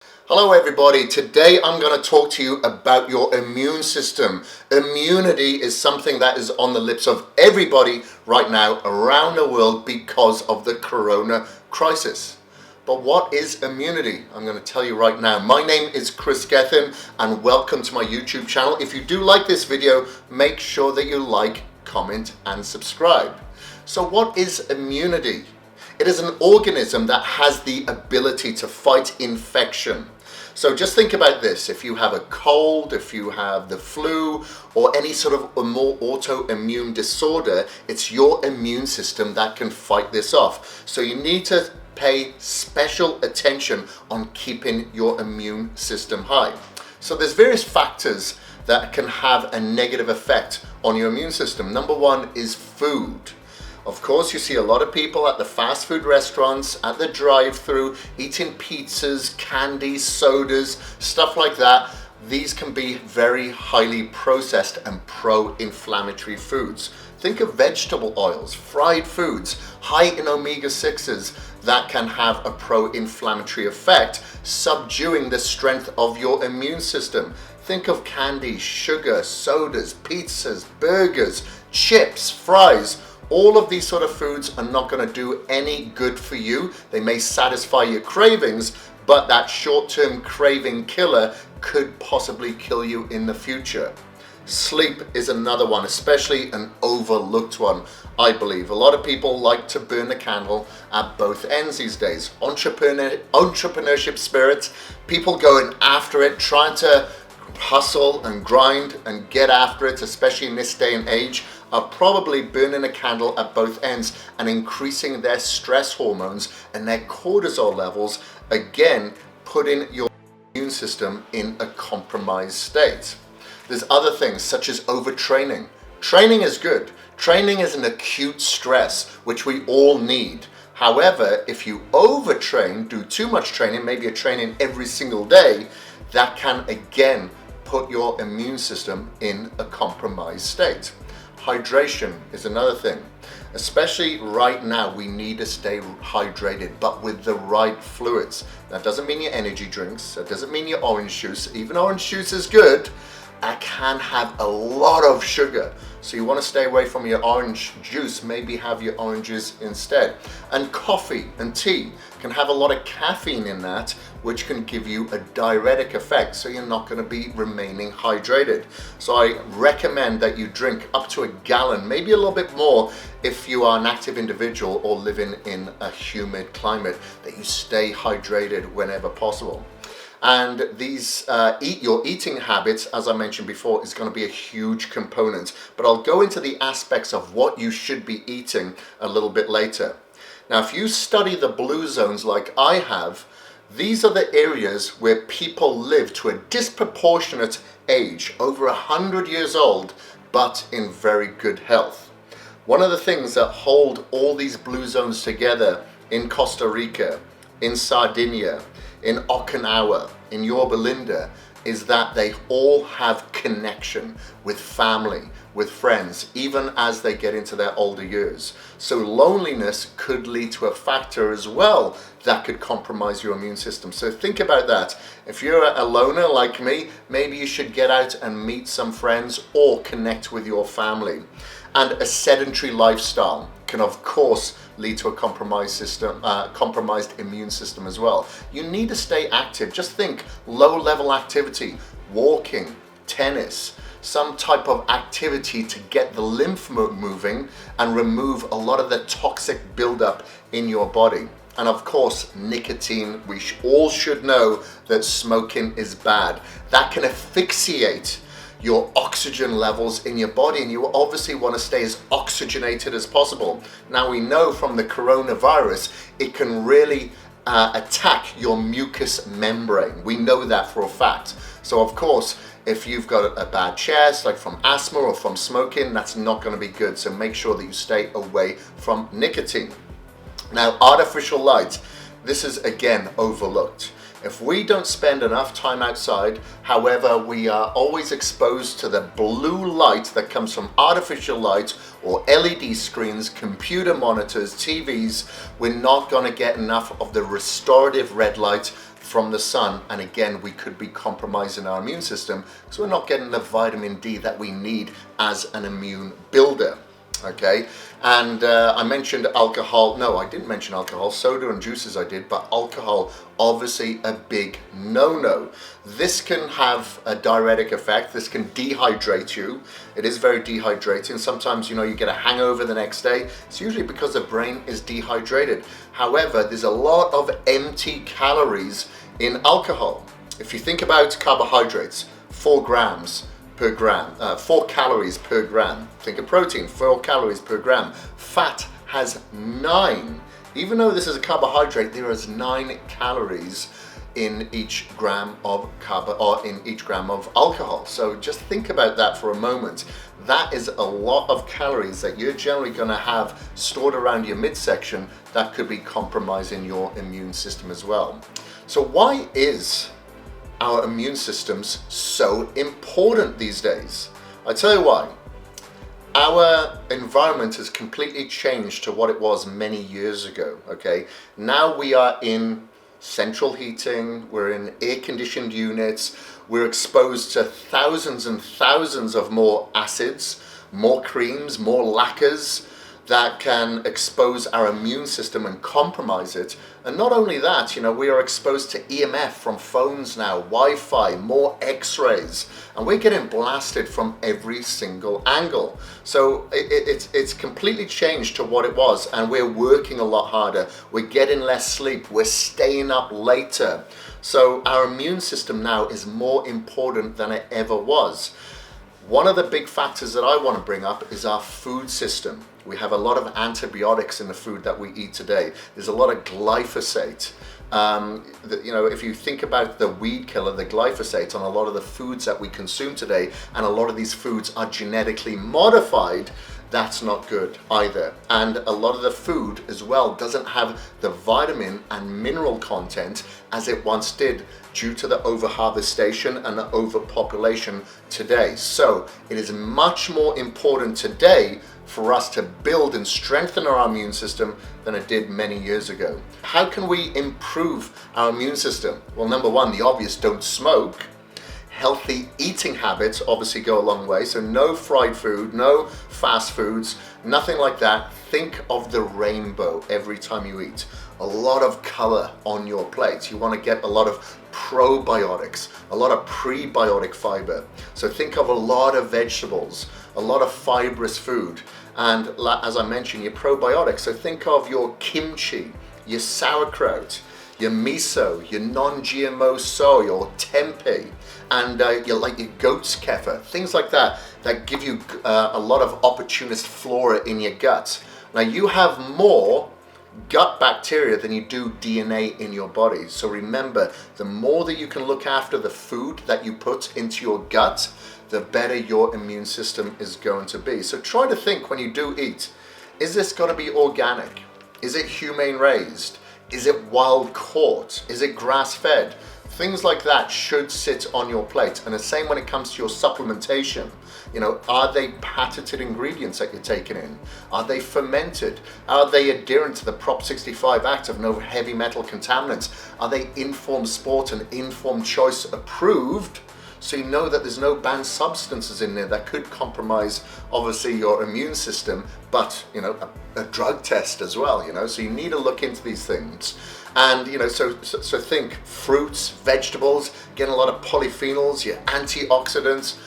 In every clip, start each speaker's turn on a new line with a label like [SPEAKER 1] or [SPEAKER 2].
[SPEAKER 1] Hello everybody, today I'm going to talk to you about your immune system. Immunity is something that is on the lips of everybody right now around the world because of the corona crisis. But what is immunity? I'm going to tell you right now. My name is Kris Gethin and welcome to my YouTube channel. If you do like this video, make sure that you like, comment and subscribe. So what is immunity? It is an organism that has the ability to fight infection. So just think about this. If you have a cold, if you have the flu, or any sort of a more autoimmune disorder, it's your immune system that can fight this off. So you need to pay special attention on keeping your immune system high. So there's various factors that can have a negative effect on your immune system. Number one is food. Of course, you see a lot of people at the fast food restaurants, at the drive-thru, eating pizzas, candies, sodas, stuff like that. These can be very highly processed and pro-inflammatory foods. Think of vegetable oils, fried foods, high in omega-6s that can have a pro-inflammatory effect, subduing the strength of your immune system. Think of candy, sugar, sodas, pizzas, burgers, chips, fries. All of these sort of foods are not going to do any good for you. They may satisfy your cravings, but that short-term craving killer could possibly kill you in the future. Sleep is another one, especially an overlooked one, I believe. A lot of people like to burn the candle at both ends these days. Entrepreneurship spirit, people going after it, trying to hustle and grind and get after it, especially in this day and age, are probably burning a candle at both ends and increasing their stress hormones and their cortisol levels, again putting your immune system in a compromised state. There's other things such as overtraining. Training is good. Training is an acute stress which we all need. However, if you overtrain, do too much training, maybe you're training every single day, that can again put your immune system in a compromised state. Hydration is another thing. Especially right now, we need to stay hydrated, but with the right fluids. That doesn't mean your energy drinks, that doesn't mean your orange juice. Even orange juice is good. It can have a lot of sugar. So you want to stay away from your orange juice, maybe have your oranges instead. And coffee and tea can have a lot of caffeine in that, which can give you a diuretic effect, so you're not going to be remaining hydrated. So I recommend that you drink up to a gallon, maybe a little bit more if you are an active individual or living in a humid climate, that you stay hydrated whenever possible. And these your eating habits, as I mentioned before, is going to be a huge component. But I'll go into the aspects of what you should be eating a little bit later. Now, if you study the blue zones like I have, these are the areas where people live to a disproportionate age, over 100 years old, but in very good health. One of the things that hold all these blue zones together in Costa Rica, in Sardinia, in Okinawa, in Yorba Linda, is that they all have connection with family, with friends, even as they get into their older years. So loneliness could lead to a factor as well that could compromise your immune system. So think about that. If you're a loner like me, maybe you should get out and meet some friends or connect with your family. And a sedentary lifestyle can of course lead to a compromised immune system as well. You need to stay active. Just think low-level activity, walking, tennis, some type of activity to get the lymph moving and remove a lot of the toxic buildup in your body. And of course, nicotine. We all should know that smoking is bad. That can asphyxiate your oxygen levels in your body, and you obviously want to stay as oxygenated as possible. Now we know from the coronavirus, it can really attack your mucous membrane. We know that for a fact. So of course, if you've got a bad chest, like from asthma or from smoking, that's not going to be good. So make sure that you stay away from nicotine. Now, artificial light. This is again overlooked. If we don't spend enough time outside, however, we are always exposed to the blue light that comes from artificial light or LED screens, computer monitors, TVs, we're not going to get enough of the restorative red light from the sun, and again we could be compromising our immune system because we're not getting the vitamin D that we need as an immune builder. Okay, and I mentioned alcohol. No, I didn't mention alcohol. Soda and juices I did, but alcohol, obviously a big no-no. This can have a diuretic effect. This can dehydrate you. It is very dehydrating. Sometimes, you get a hangover the next day. It's usually because the brain is dehydrated. However, there's a lot of empty calories in alcohol. If you think about carbohydrates, 4 grams per gram, 4 calories per gram. Think of protein, 4 calories per gram. Fat has 9. Even though this is a carbohydrate, there is 9 calories in each gram of in each gram of alcohol. So just think about that for a moment. That is a lot of calories that you're generally going to have stored around your midsection that could be compromising your immune system as well. So why is our immune systems so important these days? I tell you why. Our environment has completely changed to what it was many years ago. Okay, now we are in central heating, we're in air-conditioned units, we're exposed to thousands and thousands of more acids, more creams, more lacquers that can expose our immune system and compromise it. And not only that, we are exposed to EMF from phones now, Wi-Fi, more X-rays, and we're getting blasted from every single angle. So it's completely changed to what it was, and we're working a lot harder. We're getting less sleep. We're staying up later. So our immune system now is more important than it ever was. One of the big factors that I want to bring up is our food system. We have a lot of antibiotics in the food that we eat today. There's a lot of glyphosate. If you think about the weed killer, the glyphosate on a lot of the foods that we consume today, and a lot of these foods are genetically modified, that's not good either. And a lot of the food as well doesn't have the vitamin and mineral content as it once did due to the overharvestation and the overpopulation today. So it is much more important today for us to build and strengthen our immune system than it did many years ago. How can we improve our immune system? Well, number one, the obvious, don't smoke. Healthy eating habits obviously go a long way. So no fried food, no fast foods, nothing like that. Think of the rainbow every time you eat. A lot of color on your plate. You want to get a lot of probiotics, a lot of prebiotic fiber. So think of a lot of vegetables, a lot of fibrous food. And as I mentioned, your probiotics. So think of your kimchi, your sauerkraut, your miso, your non-GMO soy or tempeh, and your goat's kefir, things like that, that give you a lot of opportunist flora in your gut. Now you have more gut bacteria than you do DNA in your body. So remember, the more that you can look after the food that you put into your gut, the better your immune system is going to be. So try to think when you do eat, is this going to be organic? Is it humane raised? Is it wild caught? Is it grass fed? Things like that should sit on your plate. And the same when it comes to your supplementation. Are they patented ingredients that you're taking in? Are they fermented? Are they adherent to the Prop 65 Act of no heavy metal contaminants? Are they informed sport and informed choice approved? So you know that there's no banned substances in there that could compromise, obviously, your immune system, but, a drug test as well, so you need to look into these things. And, so think fruits, vegetables, getting a lot of polyphenols, your antioxidants,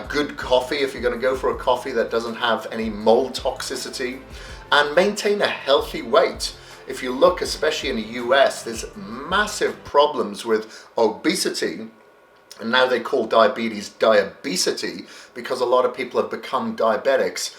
[SPEAKER 1] good coffee if you're going to go for a coffee that doesn't have any mold toxicity, and maintain a healthy weight. If you look, especially in the US, there's massive problems with obesity. And now they call diabetes diabesity because a lot of people have become diabetics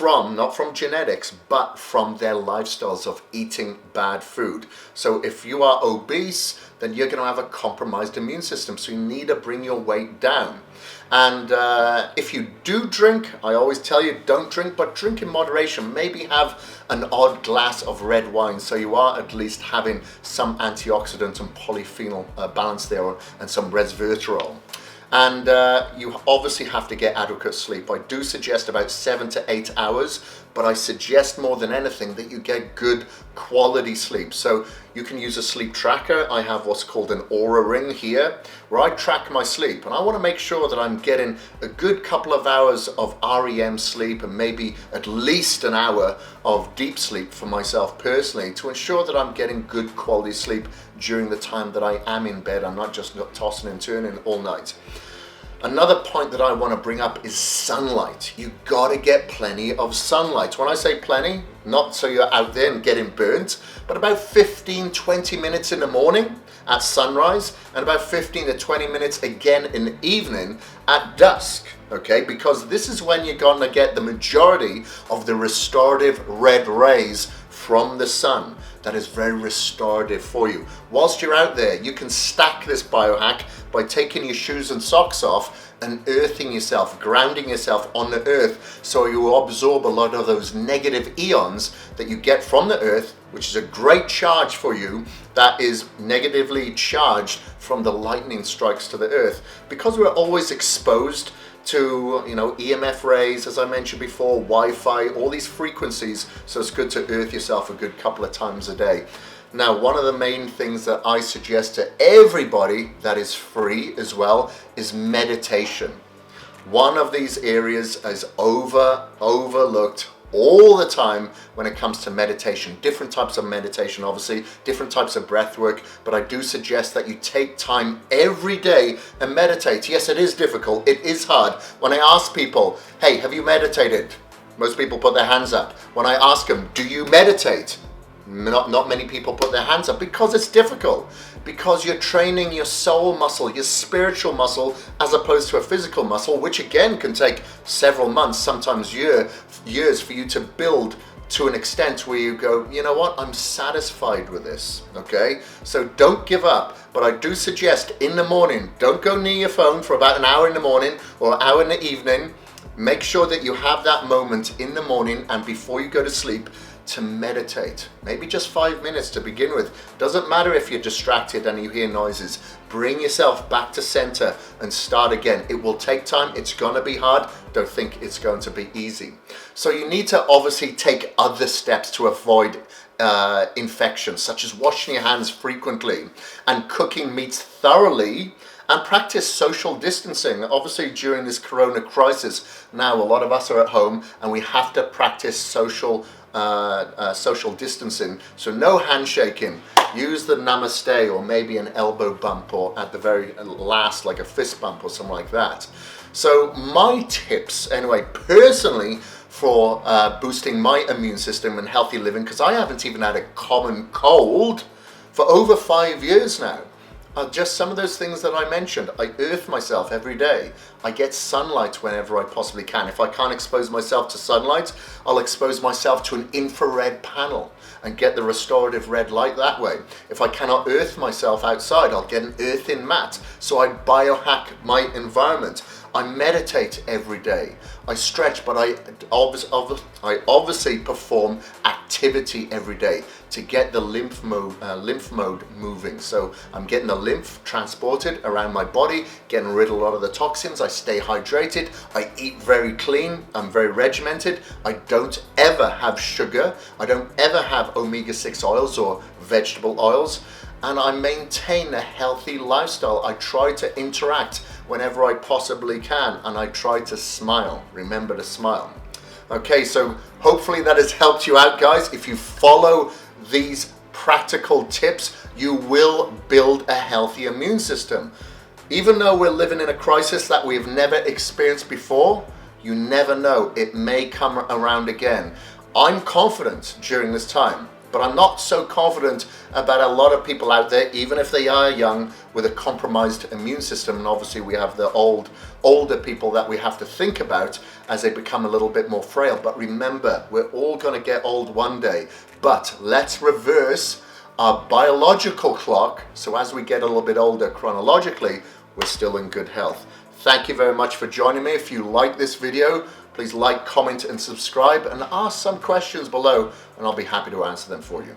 [SPEAKER 1] not from genetics, but from their lifestyles of eating bad food. So if you are obese, then you're going to have a compromised immune system. So you need to bring your weight down. And if you do drink, I always tell you, don't drink, but drink in moderation. Maybe have an odd glass of red wine, so you are at least having some antioxidant and polyphenol balance there, and some resveratrol. And you obviously have to get adequate sleep. I do suggest about 7 to 8 hours but I suggest more than anything that you get good quality sleep. So you can use a sleep tracker. I have what's called an Aura Ring here, where I track my sleep, and I want to make sure that I'm getting a good couple of hours of REM sleep and maybe at least an hour of deep sleep for myself personally, to ensure that I'm getting good quality sleep during the time that I am in bed. I'm not just tossing and turning all night. Another point that I want to bring up is sunlight. You gotta get plenty of sunlight. When I say plenty, not so you're out there and getting burnt, but about 15-20 minutes in the morning at sunrise, and about 15 to 20 minutes again in the evening at dusk. Okay, because this is when you're gonna get the majority of the restorative red rays from the sun. That is very restorative for you. Whilst you're out there, you can stack this biohack by taking your shoes and socks off and earthing yourself, grounding yourself on the earth, so you absorb a lot of those negative ions that you get from the earth, which is a great charge for you, that is negatively charged from the lightning strikes to the earth. Because we're always exposed to, EMF rays, as I mentioned before, Wi-Fi, all these frequencies, so it's good to earth yourself a good couple of times a day. Now, one of the main things that I suggest to everybody that is free as well is meditation. One of these areas is overlooked all the time when it comes to meditation. Different types of meditation, obviously, different types of breath work, but I do suggest that you take time every day and meditate. Yes, it is difficult, it is hard. When I ask people, hey, have you meditated? Most people put their hands up. When I ask them, do you meditate? Not many people put their hands up, because it's difficult. Because you're training your soul muscle, your spiritual muscle, as opposed to a physical muscle, which again can take several months, sometimes years for you to build to an extent where you go, you know what, I'm satisfied with this, okay? So don't give up, but I do suggest in the morning, don't go near your phone for about an hour in the morning or an hour in the evening. Make sure that you have that moment in the morning and before you go to sleep to meditate. Maybe just 5 minutes to begin with. Doesn't matter if you're distracted and you hear noises. Bring yourself back to center and start again. It will take time. It's gonna be hard. Don't think it's going to be easy. So you need to obviously take other steps to avoid infections, such as washing your hands frequently and cooking meats thoroughly, and practice social distancing. Obviously, during this corona crisis, now a lot of us are at home and we have to practice social distancing. So no handshaking. Use the namaste, or maybe an elbow bump, or at the very last, like a fist bump or something like that. So my tips, anyway, personally, for boosting my immune system and healthy living, because I haven't even had a common cold for over 5 years now. Just some of those things that I mentioned. I earth myself every day. I get sunlight whenever I possibly can. If I can't expose myself to sunlight, I'll expose myself to an infrared panel and get the restorative red light that way. If I cannot earth myself outside, I'll get an earthing mat. So I biohack my environment. I meditate every day. I stretch, but I obviously perform activity every day to get the lymph mode moving. So I'm getting the lymph transported around my body, getting rid of a lot of the toxins. I stay hydrated. I eat very clean. I'm very regimented. I don't ever have sugar. I don't ever have omega-6 oils or vegetable oils. And I maintain a healthy lifestyle. I try to interact whenever I possibly can, and I try to smile. Remember to smile. Okay, so hopefully that has helped you out, guys. If you follow these practical tips, you will build a healthy immune system. Even though we're living in a crisis that we've never experienced before, you never know, it may come around again. I'm confident during this time, but I'm not so confident about a lot of people out there, even if they are young, with a compromised immune system. And obviously we have the older people that we have to think about as they become a little bit more frail. But remember, we're all gonna get old one day, but let's reverse our biological clock, so as we get a little bit older chronologically, we're still in good health. Thank you very much for joining me. If you like this video, please like, comment, and subscribe, and ask some questions below, and I'll be happy to answer them for you.